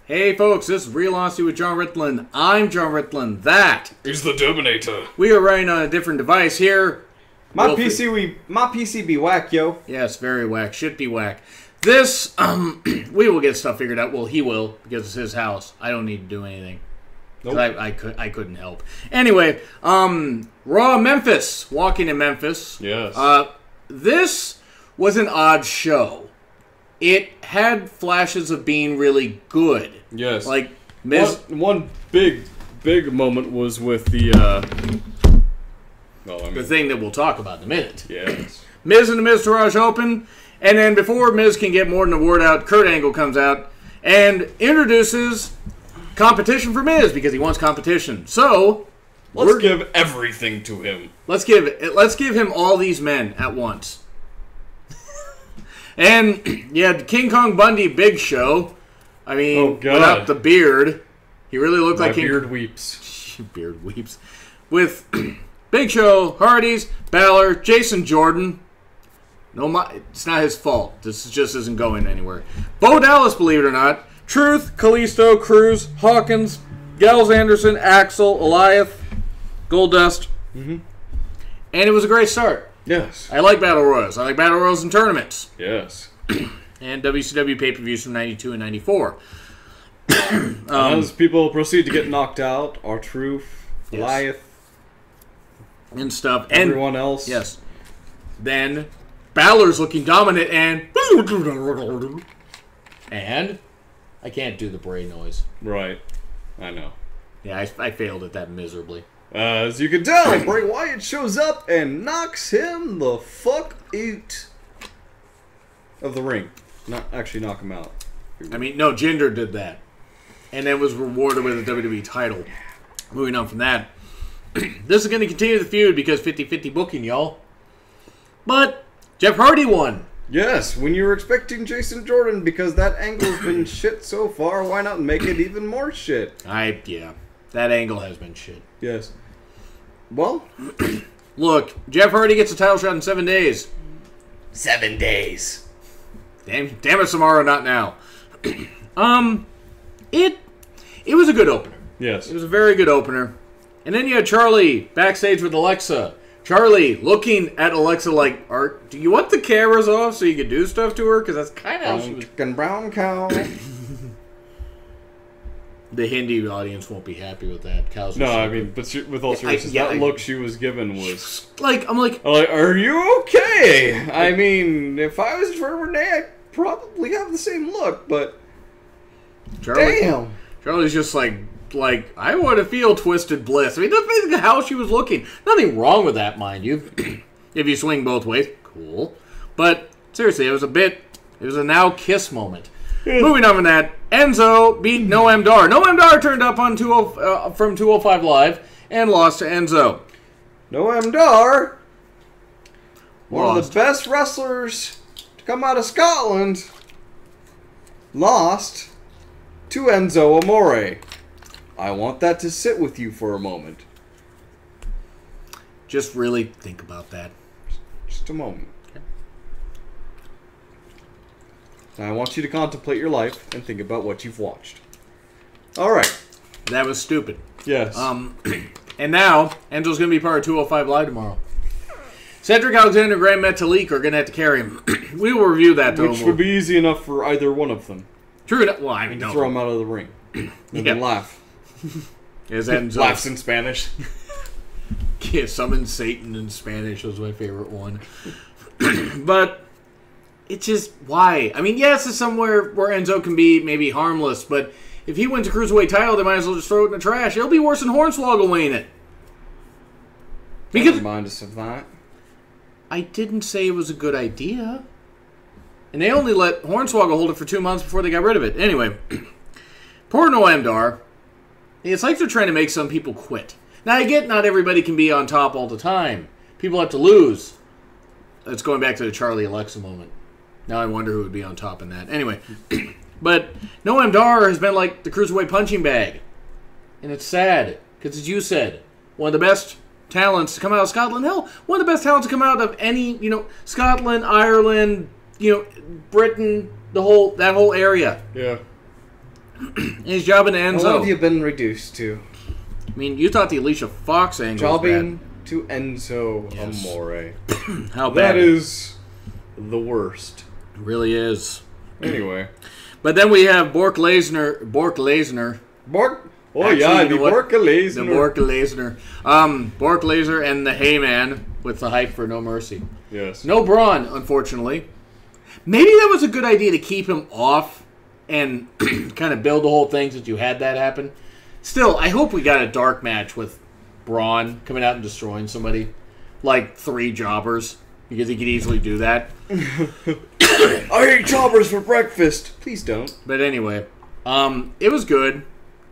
Hey folks, this is Real Honesty with Jonn Ritland. I'm Jonn Ritland. That is the Dominator. We are running on a different device here. My PC be whack, yo. Yes, very whack. Should be whack. This, we will get stuff figured out. Well, he will, because it's his house. I don't need to do anything. Nope. I couldn't help. Anyway, Raw Memphis. Walking in Memphis. Yes. This was an odd show. It had flashes of being really good. Yes. Like, Miz... One big moment was with the, the thing that we'll talk about in a minute. Yes. Miz and the Miztourage open, and then before Miz can get more than a word out, Kurt Angle comes out and introduces competition for Miz because he wants competition. So let's give everything to him. Let's give him all these men at once. And you had King Kong Bundy Big Show. I mean, without the beard, he really looked like King. Beard weeps. Beard weeps. With Big Show, Hardys, Balor, Jason Jordan. It's not his fault. This just isn't going anywhere. Bo Dallas, believe it or not. Truth, Kalisto, Cruz, Hawkins, Gals Anderson, Axel, Eliath, Goldust. Mm-hmm. And it was a great start. Yes. I like Battle Royals. I like Battle Royals in tournaments. Yes. And WCW pay-per-views from 92 and 94. As people proceed to get knocked out, R-Truth, Eliath, and stuff. Everyone else. Yes. Then Balor's looking dominant and I can't do the Bray noise. Right. I know. Yeah, I failed at that miserably. As you can tell, Bray Wyatt shows up and knocks him the fuck out of the ring. Not actually knock him out. I mean, no, Jinder did that. And then was rewarded with a WWE title. Moving on from that. This is going to continue the feud because 50-50 booking, y'all. But Jeff Hardy won. Yes, when you were expecting Jason Jordan because that angle's been shit so far, why not make it even more shit? Yeah. That angle has been shit. Yes. Well, look, Jeff Hardy gets a title shot in 7 days. 7 days. Damn it, Samara, not now. It was a good opener. Yes. It was a very good opener. And then you had Charlie backstage with Alexa. Charlie looking at Alexa like, do you want the cameras off so you can do stuff to her? Because that's kind of how she was... Chicken brown cow. The Hindi audience won't be happy with that. Cows no, I mean, but with all seriousness, that look she was given was... I'm like, are you okay? I mean, if I was for Renee, I'd probably have the same look, but... Damn! Charlie's just like, I want to feel twisted bliss. I mean, that's basically how she was looking. Nothing wrong with that, mind you. If you swing both ways, cool. But, seriously, it was a now kiss moment. Moving on from that, Enzo beat Noam Dar. Noam Dar turned up on from 205 Live and lost to Enzo. Noam Dar, one of the best wrestlers to come out of Scotland, lost to Enzo Amore. I want that to sit with you for a moment. Just really think about that. Just a moment. I want you to contemplate your life and think about what you've watched. All right. That was stupid. Yes. And now, Enzo's going to be part of 205 Live tomorrow. Cedric Alexander and Grand Metalik are going to have to carry him. We will review that, though. Which would be easy enough for either one of them. True. Well, I mean, throw him out of the ring. And then laugh. Is Enzo laughs in Spanish. Yeah, summon Satan in Spanish was my favorite one. But... it's just, why? I mean, yes, it's somewhere where Enzo can be maybe harmless, but if he wins a Cruiserweight title, they might as well just throw it in the trash. It'll be worse than Hornswoggle winning it. Because remind us of that. I didn't say it was a good idea. And they only let Hornswoggle hold it for 2 months before they got rid of it. Anyway, poor Noam Dar. It's like they're trying to make some people quit. Now, I get not everybody can be on top all the time. People have to lose. That's going back to the Charlie Alexa moment. Now I wonder who would be on top in that. Anyway, but Noam Dar has been like the Cruiserweight punching bag. And it's sad, because as you said, one of the best talents to come out of Scotland. Hell, one of the best talents to come out of any, Scotland, Ireland, Britain, that whole area. Yeah. And he's jobbing to Enzo. What have you been reduced to? I mean, you thought the Alicia Fox angle was Jobbing bad. to Enzo Yes. Amore. How bad? That is the worst. It really is. Anyway. But then we have Bork Lesnar. Oh Actually, yeah, you the know what? Bork Lesnar. The Bork Lesnar. Bork Lesnar and the Heyman with the hype for No Mercy. Yes. No Braun, unfortunately. Maybe that was a good idea to keep him off and kind of build the whole thing since you had that happen. Still, I hope we got a dark match with Braun coming out and destroying somebody. Like 3 jobbers. Because he could easily do that. I eat jobbers for breakfast. Please don't. But anyway, it was good.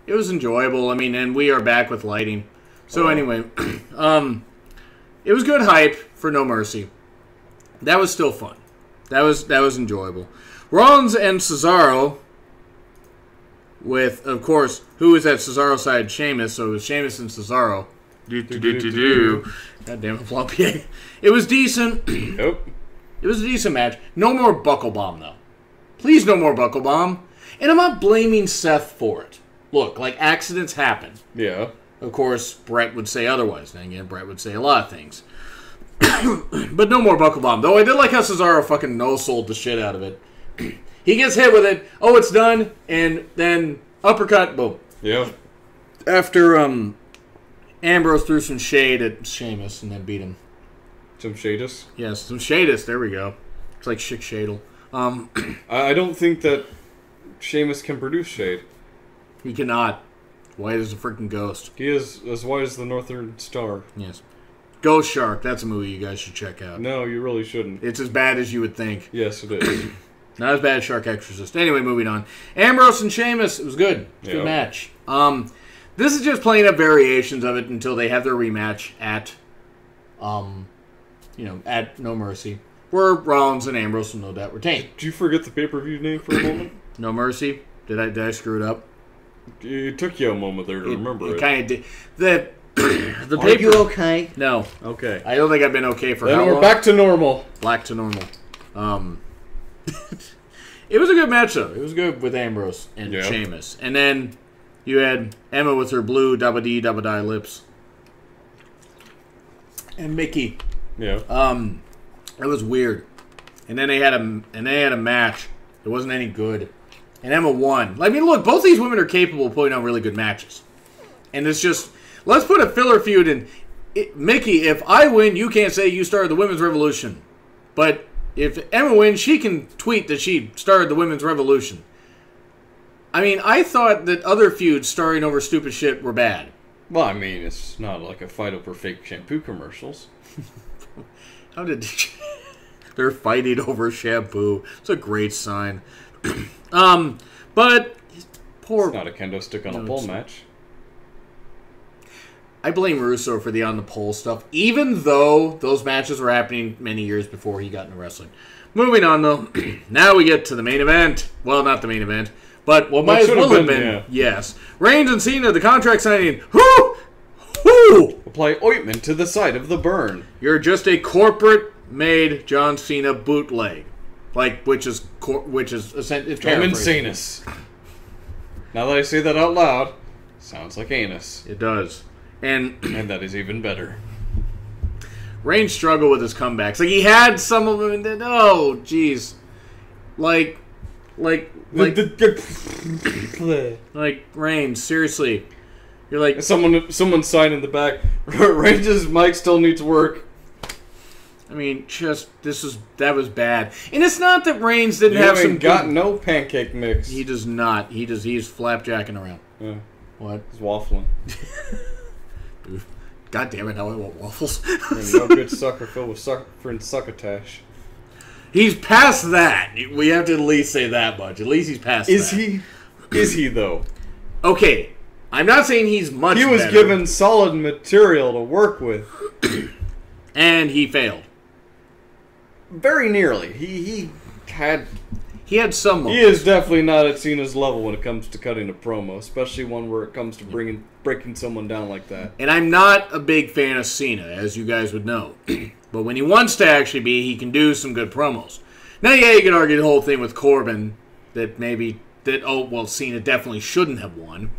It was enjoyable. I mean, and we are back with lighting. So anyway, it was good hype for No Mercy. That was still fun. That was enjoyable. Rollins and Cesaro with, of course, who was at Cesaro's side? Sheamus. So it was Sheamus and Cesaro. God damn it, Flampier. It was decent. Nope. It was a decent match. No more Buckle Bomb, though. Please, no more Buckle Bomb. And I'm not blaming Seth for it. Look, like, accidents happen. Yeah. Of course, Brett would say otherwise. Then again, Brett would say a lot of things. But no more Buckle Bomb. Though I did like how Cesaro fucking no-sold the shit out of it. He gets hit with it. Oh, it's done. And then uppercut. Boom. Yeah. After Ambrose threw some shade at Sheamus and then beat him. Some shadus? Yes, some shadus. There we go. It's like Schick Shadle. I don't think that Sheamus can produce shade. He cannot. White as a freaking ghost. He is as white as the Northern Star. Yes. Ghost Shark. That's a movie you guys should check out. No, you really shouldn't. It's as bad as you would think. Yes, it is. Not as bad as Shark Exorcist. Anyway, moving on. Ambrose and Sheamus. It was good. It was a good match. This is just playing up variations of it until they have their rematch at, at No Mercy, where Rollins and Ambrose will no doubt retain. Did you forget the pay-per-view name for a moment? No Mercy. Did I screw it up? It took you a moment there to remember it. It kind of did. The Are you okay? No. Okay. I don't think I've been okay for Then how we're long? back to normal. Back to normal. It was a good match, though. It was good with Ambrose and Sheamus. And then you had Emma with her blue double-D, double-die lips. And Mickey. Yeah. It was weird. And then they had a match. It wasn't any good. And Emma won. I mean, look, both these women are capable of putting on really good matches. And it's just, let's put a filler feud in. Mickey, if I win, you can't say you started the women's revolution. But if Emma wins, she can tweet that she started the women's revolution. I mean, I thought that other feuds starring over stupid shit were bad. Well, I mean, it's not like a fight over fake shampoo commercials. How did... They're fighting over shampoo. It's a great sign. But... Poor... It's not a kendo stick on a pole match. I blame Russo for the on the pole stuff, even though those matches were happening many years before he got into wrestling. Moving on, though. Now we get to the main event. Well, not the main event, but what might as well have been. Yeah. Yes. Reigns and Cena, the contract signing. Whoo! Whoo! Apply ointment to the site of the burn. You're just a corporate-made John Cena bootleg. Which is Roman Sanus. Now that I say that out loud, sounds like anus. It does. And that is even better. Reigns struggled with his comebacks. Like, he had some of them, and then, oh, jeez. Like, Reigns, seriously. You're like... Someone signed in the back. Reigns' mic still needs work. I mean, that was bad. And it's not that Reigns didn't have some... got no pancake mix. He does not. He's flapjacking around. Yeah. What? He's waffling. God damn it, now I want waffles. No good sucker filled with succotash. He's past that. We have to at least say that much. At least he's past that. Is he, though? Okay. I'm not saying he's much better. He was given solid material to work with. And he failed. Very nearly. He had some moments. He is definitely not at Cena's level when it comes to cutting a promo, especially one where it comes to breaking someone down like that. And I'm not a big fan of Cena, as you guys would know. But when he wants to actually be, he can do some good promos. Now, yeah, you can argue the whole thing with Corbin, that maybe that, oh, well, Cena definitely shouldn't have won.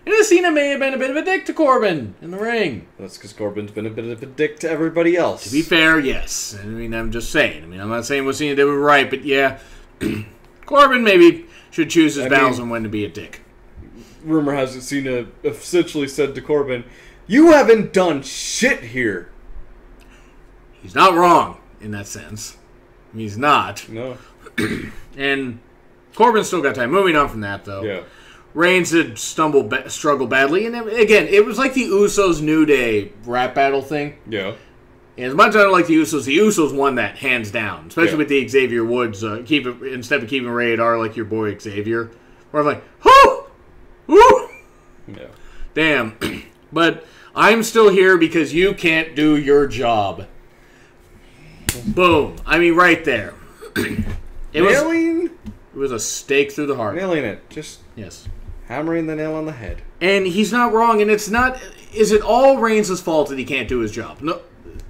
And Cena may have been a bit of a dick to Corbin in the ring. That's because Corbin's been a bit of a dick to everybody else. To be fair, yes. I mean, I'm just saying. I mean, I'm not saying what Cena did was right, but yeah, Corbin maybe should choose his battles and when to be a dick. Rumor has it Cena essentially said to Corbin, "You haven't done shit here." He's not wrong in that sense. He's not. No. And Corbin still got time. Moving on from that, though. Yeah. Reigns had struggled badly. And again, it was like the Usos New Day rap battle thing. Yeah. And as much as I don't like the Usos won that hands down. Especially with the Xavier Woods. Instead of keeping Rated R like your boy Xavier. Where I'm like, whoo! Woo! Yeah. Damn. But I'm still here because you can't do your job. Boom. I mean, right there. It was a stake through the heart. Nailing it. Just hammering the nail on the head. And he's not wrong, and it's not... Is it all Reigns' fault that he can't do his job? No.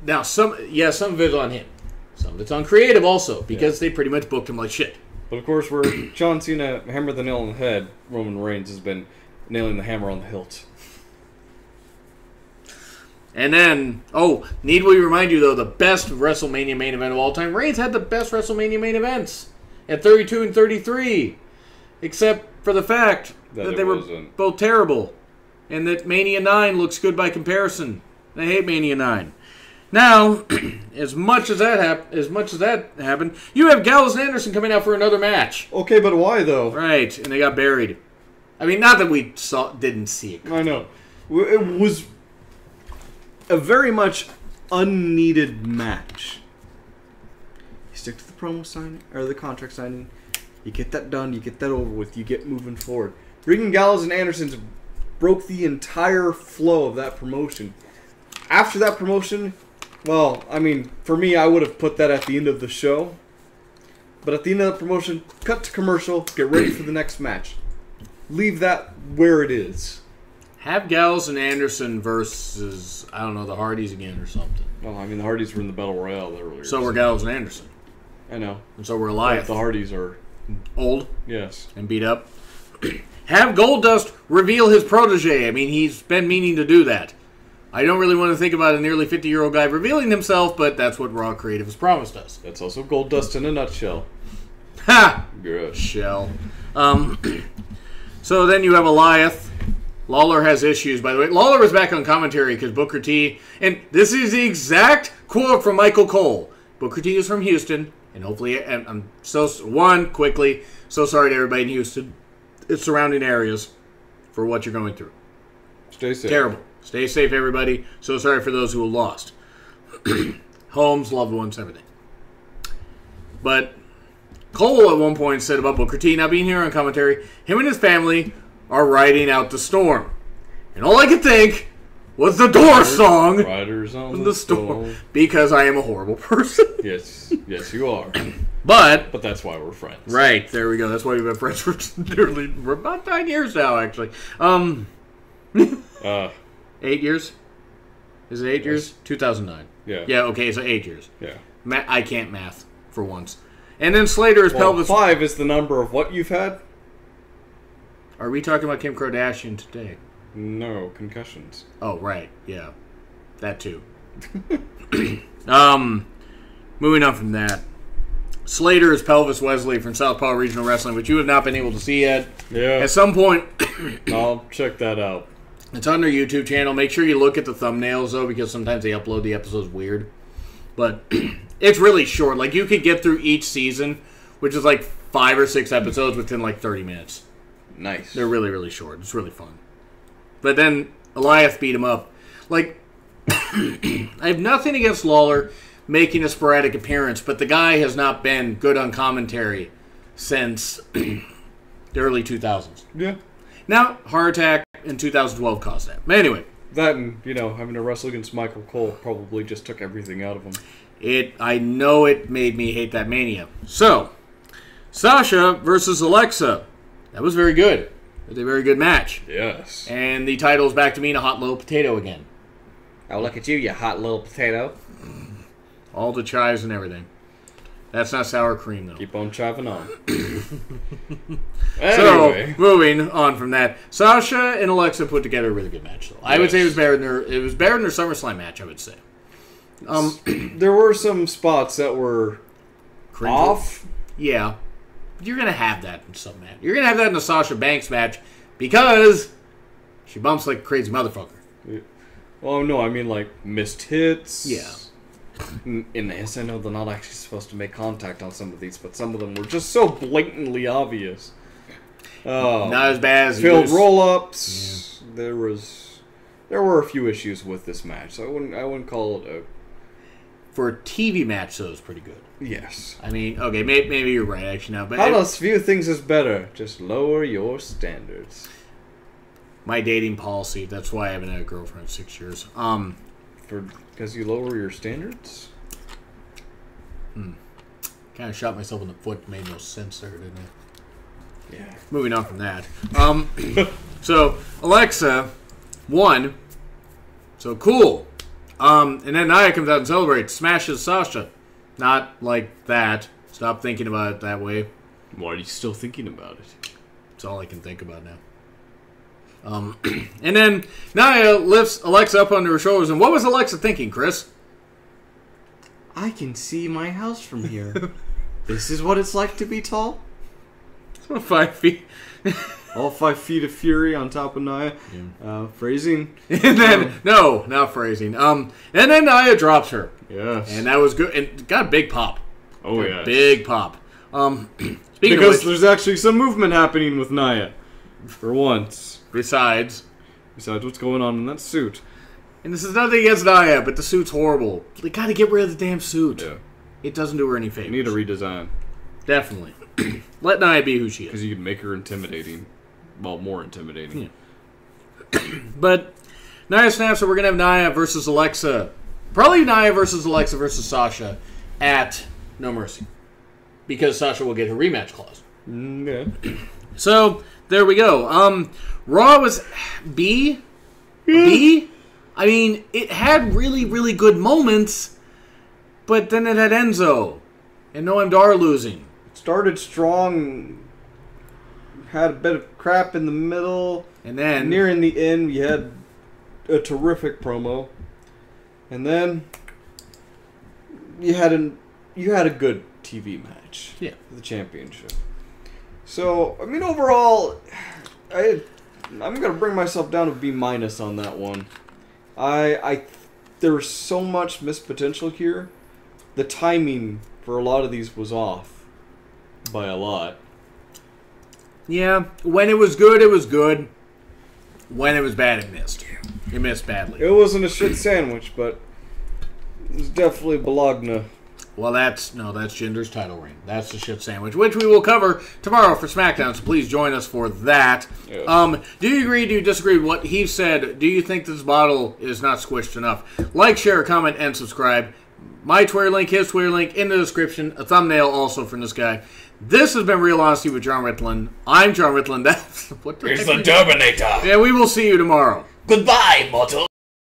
Now, some of it's on him. Some of it's on creative also, because they pretty much booked him like shit. But of course, where John Cena hammered the nail on the head, Roman Reigns has been nailing the hammer on the hilt. And then, need we remind you, though, the best WrestleMania main event of all time? Reigns had the best WrestleMania main events at 32 and 33. Except for the fact that they were both terrible. And that Mania 9 looks good by comparison. I hate Mania 9. Now, as much as that happened, you have Gallows and Anderson coming out for another match. Okay, but why, though? Right, and they got buried. I mean, not that we didn't see it. I know. It was a very much unneeded match. You stick to the promo signing, or the contract signing. You get that done, you get that over with, you get moving forward. Bringing Gallows and Anderson broke the entire flow of that promotion. After that promotion, well, I mean, for me, I would have put that at the end of the show. But at the end of the promotion, cut to commercial, get ready for the next match. Leave that where it is. Have Gallows and Anderson versus, I don't know, the Hardys again or something. Well, I mean, the Hardys were in the Battle Royale earlier. So were Gallows and Anderson. I know. And so were Elias. The Hardys are old. Yes. And beat up. Have Goldust reveal his protege. I mean, he's been meaning to do that. I don't really want to think about a nearly 50-year-old guy revealing himself, but that's what Raw Creative has promised us. That's also Goldust in a nutshell. Ha! Good. Shell. So then you have Elias. Lawler has issues, by the way. Lawler was back on commentary because Booker T... And this is the exact quote from Michael Cole. Booker T is from Houston, and hopefully... And I'm so sorry to everybody in Houston. It's surrounding areas for what you're going through. Stay safe. Terrible. Stay safe, everybody. So sorry for those who have lost. Homes, loved ones, everything. But Cole at one point said about Booker T not being here on commentary, him and his family are riding out the storm. And all I could think was the Doors song. Riders on the storm. Because I am a horrible person. Yes, you are. But that's why we're friends. Right, there we go. That's why we've been friends for about 9 years now, actually. 8 years? Is it 8 years? 2009. Yeah. Yeah, okay, so 8 years. Yeah. I can't math, for once. And then Slater is pelvis... 5 is the number of what you've had? Are we talking about Kim Kardashian today? No, concussions. Oh, right, yeah. That too. Moving on from that. Slater is Pelvis Wesley from Southpaw Regional Wrestling, which you have not been able to see yet. Yeah. At some point... I'll check that out. It's on their YouTube channel. Make sure you look at the thumbnails, though, because sometimes they upload the episodes weird. But it's really short. Like, you could get through each season, which is like 5 or 6 episodes within like 30 minutes. Nice. They're really, really short. It's really fun. But then Elias beat him up. Like, I have nothing against Lawler making a sporadic appearance, but the guy has not been good on commentary since the early 2000s. Yeah. Now, heart attack in 2012 caused that. But anyway. That and, having to wrestle against Michael Cole probably just took everything out of him. I know it made me hate that Mania. So, Sasha versus Alexa. That was very good. It was a very good match. Yes. And the title's back to being a hot little potato again. Oh, look at you hot little potato. All the chives and everything. That's not sour cream, though. Keep on chopping on. Anyway. So, moving on from that, Sasha and Alexa put together a really good match, though. Yes. I would say it was better than their SummerSlam match, I would say. There were some spots that were off. Yeah. You're going to have that in some match. You're going to have that in the Sasha Banks match because she bumps like a crazy motherfucker. Well, no, I mean, like, missed hits. Yeah. In this, I know they're not actually supposed to make contact on some of these, but some of them were just so blatantly obvious. Not as bad as failed roll-ups. Yeah. There were a few issues with this match, so I wouldn't call it a... For a TV match, though, it's pretty good. Yes. I mean, okay, maybe you're right, actually, now. But how does view things as better? Just lower your standards. My dating policy, that's why I haven't had a girlfriend in 6 years. Because you lower your standards? Kind of shot myself in the foot. Made no sense there, didn't it? Yeah. Moving on from that. So, Alexa won. So, cool. And then Nia comes out and celebrates. Smashes Sasha. Not like that. Stop thinking about it that way. Why are you still thinking about it? That's all I can think about now. And then Nia lifts Alexa up onto her shoulders. And what was Alexa thinking, Chris? I can see my house from here. This is what it's like to be tall? 5 feet. All 5 feet of fury on top of Nia. Yeah. Phrasing. And then, no, not phrasing. And then Nia drops her. Yes. And that was good. And got a big pop. Oh, yeah. Big pop. Because there's actually some movement happening with Nia. For once. Besides what's going on in that suit. And this is nothing against Nia, but the suit's horrible. They gotta get rid of the damn suit. Yeah. It doesn't do her any favors. You need a redesign. Definitely. Let Nia be who she is. Because you can make her intimidating. Well, more intimidating. Yeah. But Nia snaps, so we're gonna have Nia versus Alexa. Probably Nia versus Alexa versus Sasha at No Mercy. Because Sasha will get her rematch clause. Yeah. So, there we go. Raw was B. B? I mean, it had really, really good moments, but then it had Enzo and Noam Dar losing. It started strong, had a bit of crap in the middle, and then nearing the end, we had a terrific promo, and then you had a good TV match. Yeah, for the championship. So, I mean, overall, I'm gonna bring myself down to B- on that one. There was so much missed potential here. The timing for a lot of these was off by a lot. Yeah, when it was good, it was good. When it was bad, it missed. It missed badly. It wasn't a shit sandwich, but it was definitely Bologna. Well, that's Jinder's title reign. That's the shit sandwich, which we will cover tomorrow for SmackDown, so please join us for that. Yeah. Do you agree, do you disagree with what he said? Do you think this bottle is not squished enough? Like, share, comment, and subscribe. My Twitter link, his Twitter link, in the description. A thumbnail also from this guy. This has been Real Honesty with Jonn Ritland. I'm Jonn Ritland. That's what the Here's the Terminator. Yeah, we will see you tomorrow. Goodbye, mortal.